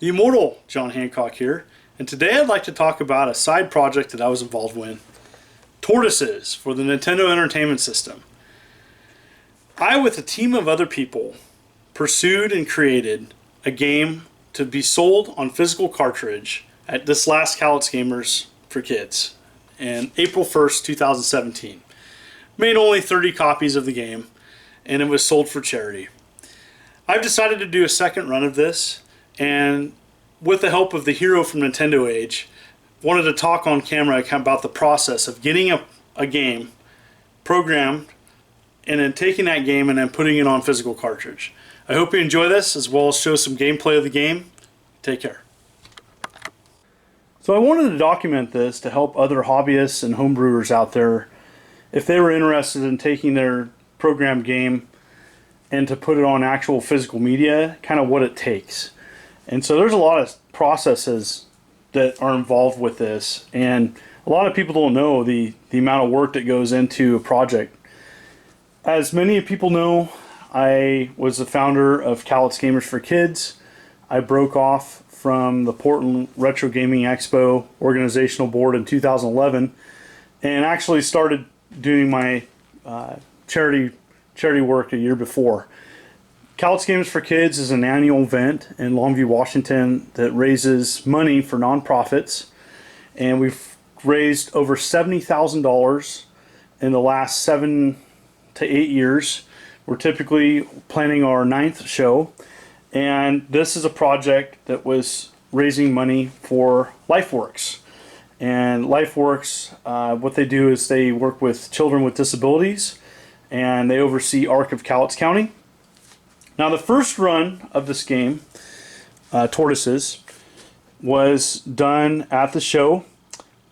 The immortal John Hancock here, and today I'd like to talk about a side project that I was involved with, Tortoises for the Nintendo Entertainment System. I, with a team of other people, pursued and created a game to be sold on physical cartridge at this last Cowlitz Gamers for Kids in April 1st, 2017. Made only 30 copies of the game, and it was sold for charity. I've decided to do a second run of this, and with the help of the hero from Nintendo Age, wanted to talk on camera about the process of getting a game programmed and then taking that game and then putting it on physical cartridge. I hope you enjoy this, as well as show some gameplay of the game. Take care. So I wanted to document this to help other hobbyists and homebrewers out there if they were interested in taking their programmed game and to put it on actual physical media, kind of what it takes. And so there's a lot of processes that are involved with this, and a lot of people don't know the amount of work that goes into a project. As many people know, I was the founder of Cowlitz Gamers for Kids. I broke off from the Portland Retro Gaming Expo organizational board in 2011 and actually started doing my charity work a year before. Cowlitz Gamers for Kids is an annual event in Longview, Washington that raises money for nonprofits, and we've raised over $70,000 in the last 7 to 8 years. We're typically planning our 9th show, and this is a project that was raising money for LifeWorks. And LifeWorks, what they do is they work with children with disabilities, and they oversee ARC of Cowlitz County. Now, the first run of this game, Tortoises, was done at the show,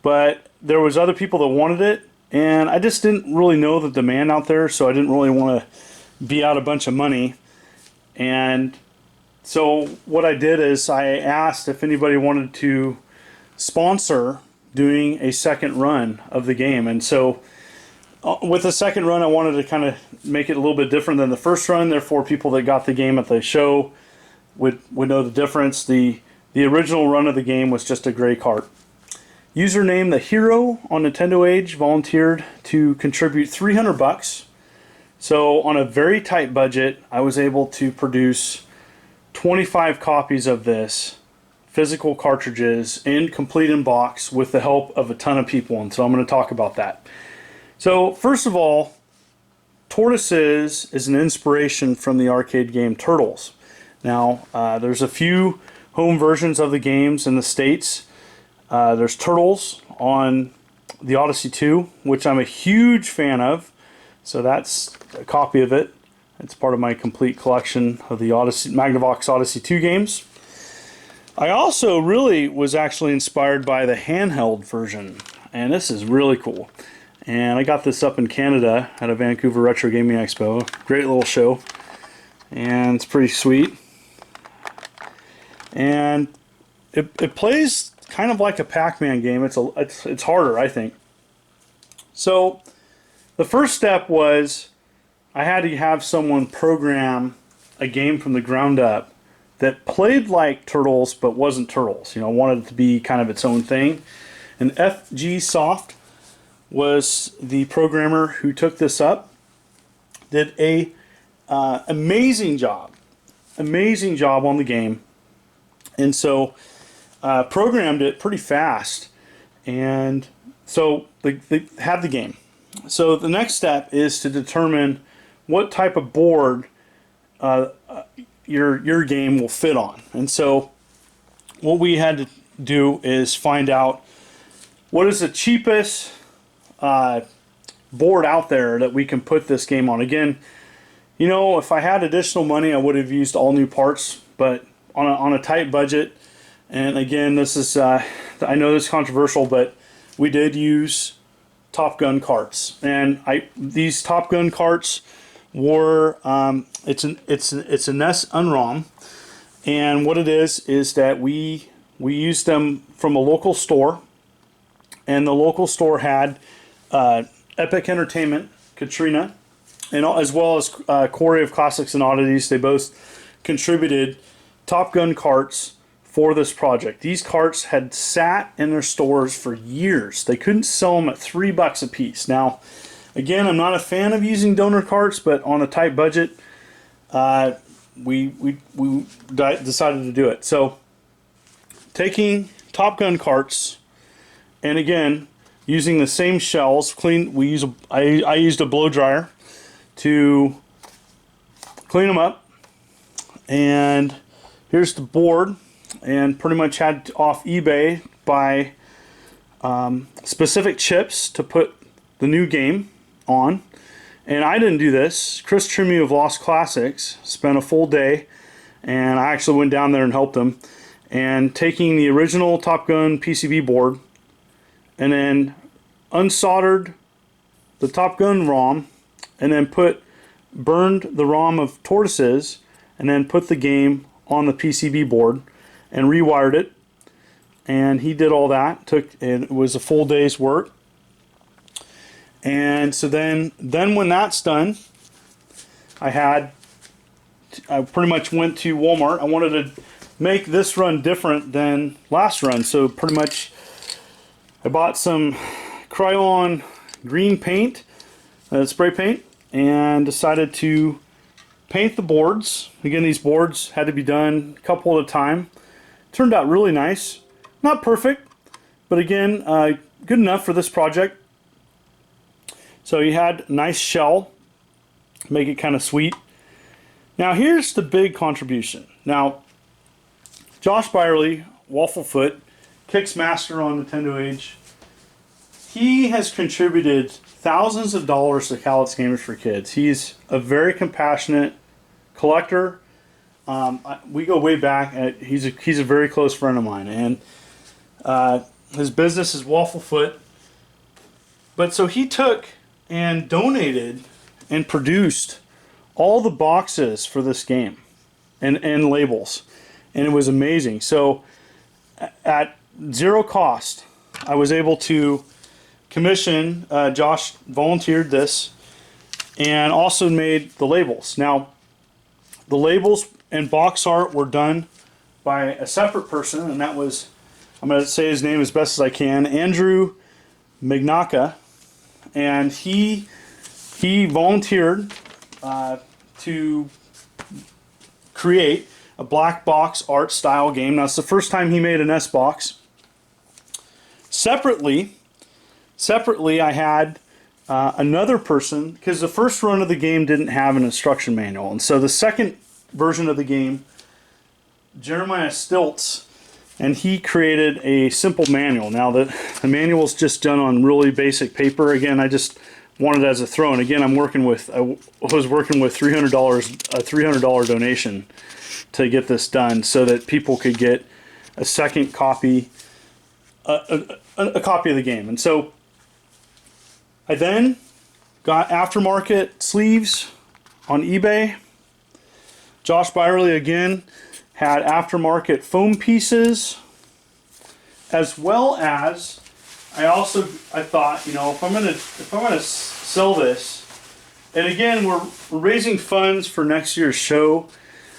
but there was other people that wanted it, and I just didn't really know the demand out there, so I didn't really want to be out a bunch of money. And so what I did is I asked if anybody wanted to sponsor doing a second run of the game. And so with the second run, I wanted to kind of make it a little bit different than the first run. Therefore, people that got the game at the show would know the difference. The original run of the game was just a gray cart. Username The Hero on Nintendo Age volunteered to contribute $300. So on a very tight budget, I was able to produce 25 copies of this, physical cartridges, complete in box, with the help of a ton of people. And so I'm going to talk about that. So first of all, Tortoises is an inspiration from the arcade game Turtles. Now, there's a few home versions of the games in the States. There's Turtles on the Odyssey 2, which I'm a huge fan of. So that's a copy of it. It's part of my complete collection of the Magnavox Odyssey 2 games. I also really was actually inspired by the handheld version, and this is really cool. And I got this up in Canada at a Vancouver Retro Gaming Expo. Great little show, and it's pretty sweet. And it plays kind of like a Pac-Man game. It's harder, I think. So the first step was I had to have someone program a game from the ground up that played like Turtles but wasn't Turtles. You know, wanted it to be kind of its own thing. And FG Soft was the programmer who took this up. Did a amazing job on the game, and so programmed it pretty fast, and so they had the game. So the next step is to determine what type of board your game will fit on. And so what we had to do is find out what is the cheapest board out there that we can put this game on. Again, you know, if I had additional money, I would have used all new parts, but on a tight budget. And again, this is I know this is controversial, but we did use Top Gun carts, and these Top Gun carts were it's a NES Unrom, and what it is that we used them from a local store, and the local store had Epic Entertainment, Katrina, and as well as Quarry of Classics and Oddities. They both contributed Top Gun carts for this project. These carts had sat in their stores for years. They couldn't sell them at $3 a piece. Now, again, I'm not a fan of using donor carts, but on a tight budget, we decided to do it. So, taking Top Gun carts, and again, using the same shells, I used a blow dryer to clean them up, and here's the board, and pretty much had off eBay buy specific chips to put the new game on. And I didn't do this. Chris Trimmy of Lost Classics spent a full day, and I actually went down there and helped him, and taking the original Top Gun PCB board and then unsoldered the Top Gun ROM, and then burned the ROM of Tortoises, and then put the game on the PCB board and rewired it. And he did all that. It was a full day's work. And so then when that's done, I pretty much went to Walmart. I wanted to make this run different than last run, so pretty much I bought some Crayon green paint, spray paint, and decided to paint the boards. Again, these boards had to be done a couple at a time. Turned out really nice. Not perfect, but again, good enough for this project. So you had a nice shell, make it kind of sweet. Now here's the big contribution. Now, Josh Byerly, Wafflefoot, Kicks Master on Nintendo Age, he has contributed thousands of dollars to Callets Gamers for Kids. He's a very compassionate collector. We go way back. He's a very close friend of mine, and his business is Wafflefoot. But so he took and donated and produced all the boxes for this game and labels, and it was amazing. So at zero cost, I was able to commission, Josh volunteered this, and also made the labels. Now, the labels and box art were done by a separate person, and that was, I'm going to say his name as best as I can, Andrew Mignaka, and he volunteered to create a black box art style game. Now, it's the first time he made an S-Box. Separately, I had another person, because the first run of the game didn't have an instruction manual, and so the second version of the game, Jeremiah Stilts, and he created a simple manual. Now the manual is just done on really basic paper. Again, I just wanted it as a throw, and again, I was working with $300, a $300 donation to get this done, so that people could get a second copy, a copy of the game. And so I then got aftermarket sleeves on eBay. Josh Byerly again had aftermarket foam pieces, as well as I thought, you know, if I'm gonna sell this, and again we're raising funds for next year's show.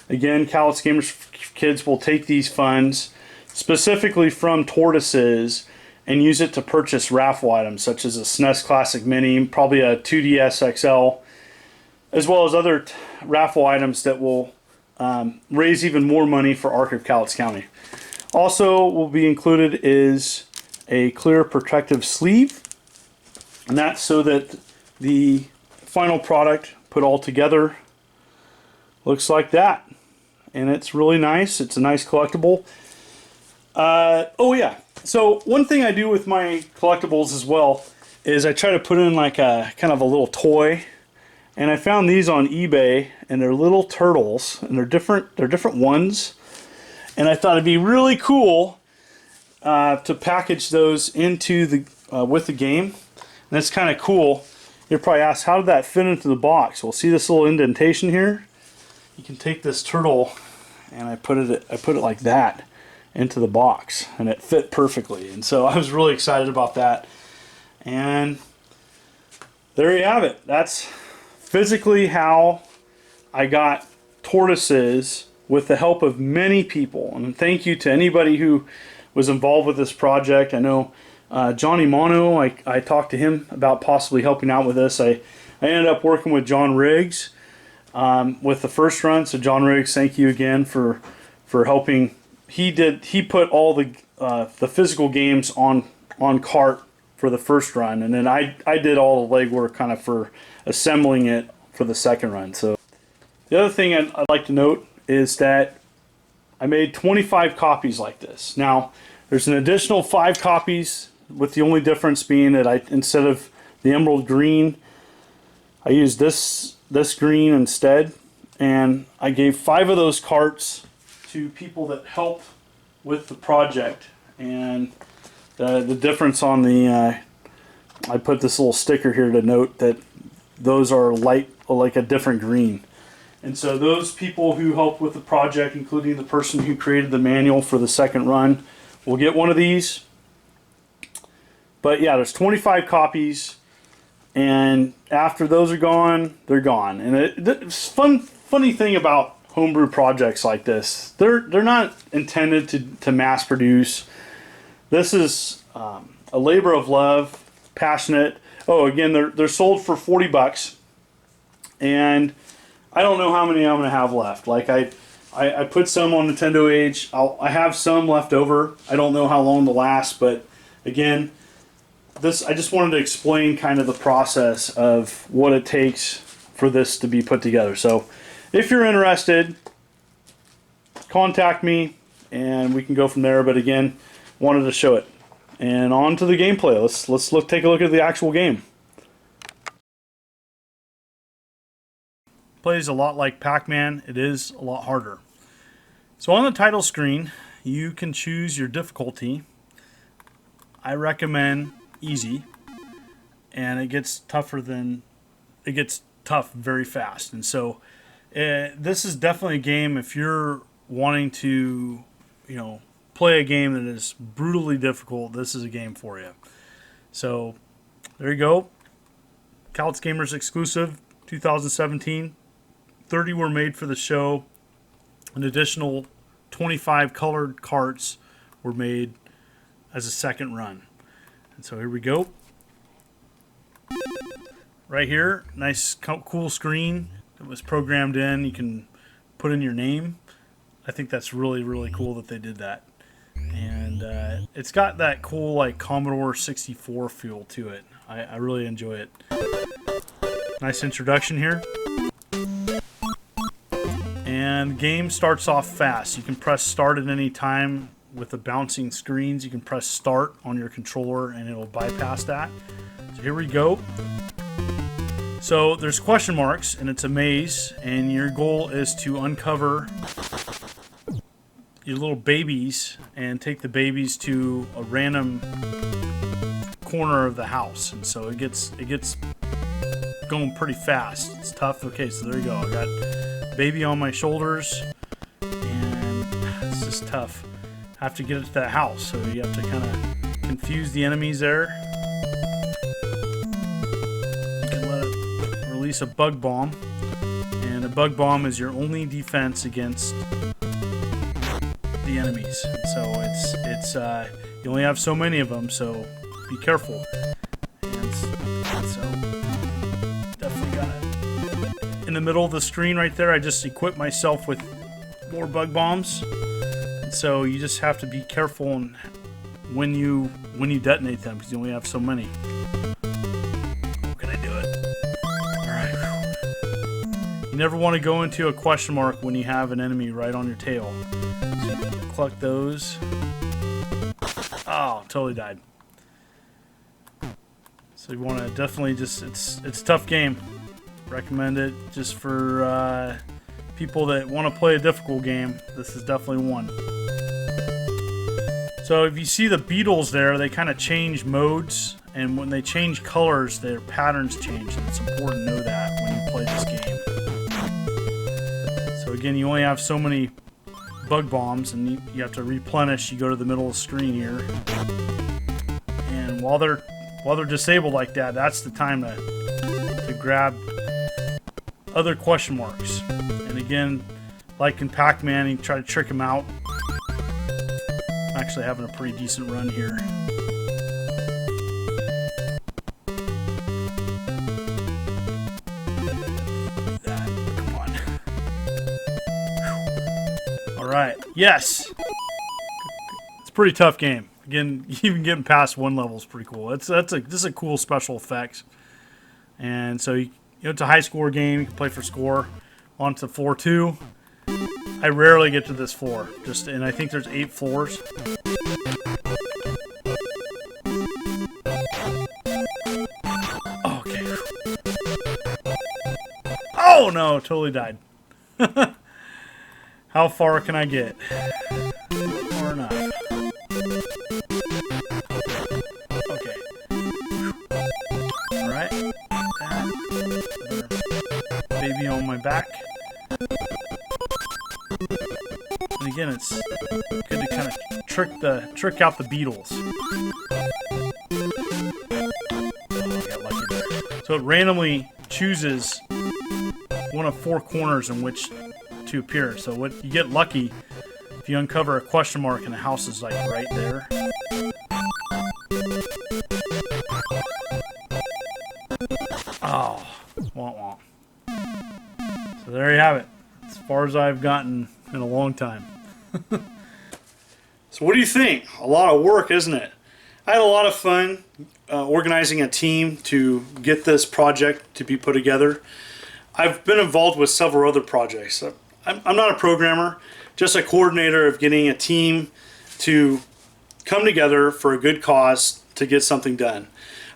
Again, Callets Gamers for Kids will take these funds specifically from Tortoises and use it to purchase raffle items such as a SNES Classic Mini, probably a 2DS XL, as well as other raffle items that will raise even more money for Arc of Cowlitz County. Also will be included is a clear protective sleeve, and that's so that the final product put all together looks like that, and it's really nice. It's a nice collectible. Oh yeah, so one thing I do with my collectibles as well is I try to put in like a kind of a little toy, and I found these on eBay, and they're little turtles, and they're different ones, and I thought it'd be really cool to package those into the with the game. And it's kind of cool. You'll probably ask, how did that fit into the box? Well, see this little indentation here? You can take this turtle, and I put it like that into the box, and it fit perfectly. And so I was really excited about that. And there you have it. That's physically how I got Tortoises with the help of many people. And thank you to anybody who was involved with this project. I know Johnny Mono, I talked to him about possibly helping out with this. I ended up working with John Riggs with the first run. So John Riggs, thank you again for helping. He put all the physical games on cart for the first run, and then I did all the legwork kind of for assembling it for the second run. So the other thing I'd like to note is that I made 25 copies like this. Now there's an additional 5 copies, with the only difference being that instead of the emerald green, I used this green instead, and I gave 5 of those carts to people that helped with the project. And the difference on the I put this little sticker here to note that those are light, like a different green. And so those people who helped with the project, including the person who created the manual for the second run, will get one of these. But yeah, there's 25 copies, and after those are gone, they're gone. And it's funny thing about homebrew projects like this, they're not intended to mass produce. This is a labor of love, passionate. Oh, again, they're sold for $40, and I don't know how many I'm going to have left. Like I put some on Nintendo Age. I have some left over. I don't know how long they'll last, but again, I just wanted to explain kind of the process of what it takes for this to be put together. So if you're interested, contact me and we can go from there. But again, wanted to show it. And on to the gameplay. Let's take a look at the actual game. Plays a lot like Pac-Man. It is a lot harder. So on the title screen, you can choose your difficulty. I recommend easy, and it gets tough very fast. And so this is definitely a game, if you're wanting to, play a game that is brutally difficult, this is a game for you. So there you go. Couch Gamers exclusive 2017. 30 were made for the show. An additional 25 colored carts were made as a second run. And so here we go. Right here, nice cool screen. It was programmed in. You can put in your name. I think that's really, really cool that they did that. And it's got that cool like Commodore 64 feel to it. I really enjoy it. Nice introduction here. And the game starts off fast. You can press start at any time with the bouncing screens. You can press start on your controller and it'll bypass that. So here we go. So there's question marks and it's a maze, and your goal is to uncover your little babies and take the babies to a random corner of the house. And so it gets going pretty fast. It's tough. Okay, so there you go. I got baby on my shoulders, and it's just tough. I have to get it to that house, so you have to kind of confuse the enemies there. You can let it release a bug bomb, and a bug bomb is your only defense against the enemies. And so it's you only have so many of them, so be careful. And so definitely got it. In the middle of the screen right there, I just equipped myself with more bug bombs. And so you just have to be careful when you detonate them, because you only have so many. Oh, can I do it? Alright. You never want to go into a question mark when you have an enemy right on your tail. Collect those. Oh, totally died. So you want to definitely just, it's a tough game. Recommend it just for people that want to play a difficult game. This is definitely one. So if you see the beetles there, they kind of change modes, and when they change colors, their patterns change, and it's important to know that when you play this game. So again, you only have so many bug bombs, and you have to replenish. You go to the middle of the screen here, and while they're disabled like that, that's the time to grab other question marks. And again, like in Pac-Man, and try to trick him out. I'm actually having a pretty decent run here. Come on. All right. Yes. It's a pretty tough game. Again, even getting past one level is pretty cool. This is a cool special effects. And so it's a high score game. You can play for score. On to floor 2. I rarely get to this floor. And I think there's 8 floors. Okay. Oh no, totally died. How far can I get? Far enough. Okay. Alright. Baby on my back. And again, it's good to kind of trick out the beetles. Oh, I got lucky there. So it randomly chooses one of 4 corners in which to appear. So what you get lucky if you uncover a question mark and the house is like right there. Oh, womp womp. So there you have it. As far as I've gotten in a long time. So what do you think? A lot of work, isn't it? I had a lot of fun organizing a team to get this project to be put together. I've been involved with several other projects. I'm not a programmer, just a coordinator of getting a team to come together for a good cause to get something done.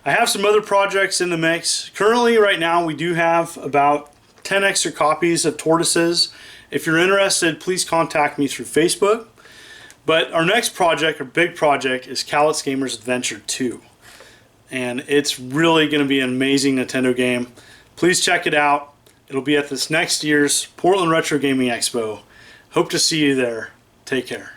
I have some other projects in the mix. Currently, right now, we do have about 10 extra copies of Tortoises. If you're interested, please contact me through Facebook. But our next project, our big project, is Callets Gamers Adventure 2. And it's really going to be an amazing Nintendo game. Please check it out. It'll be at this next year's Portland Retro Gaming Expo. Hope to see you there. Take care.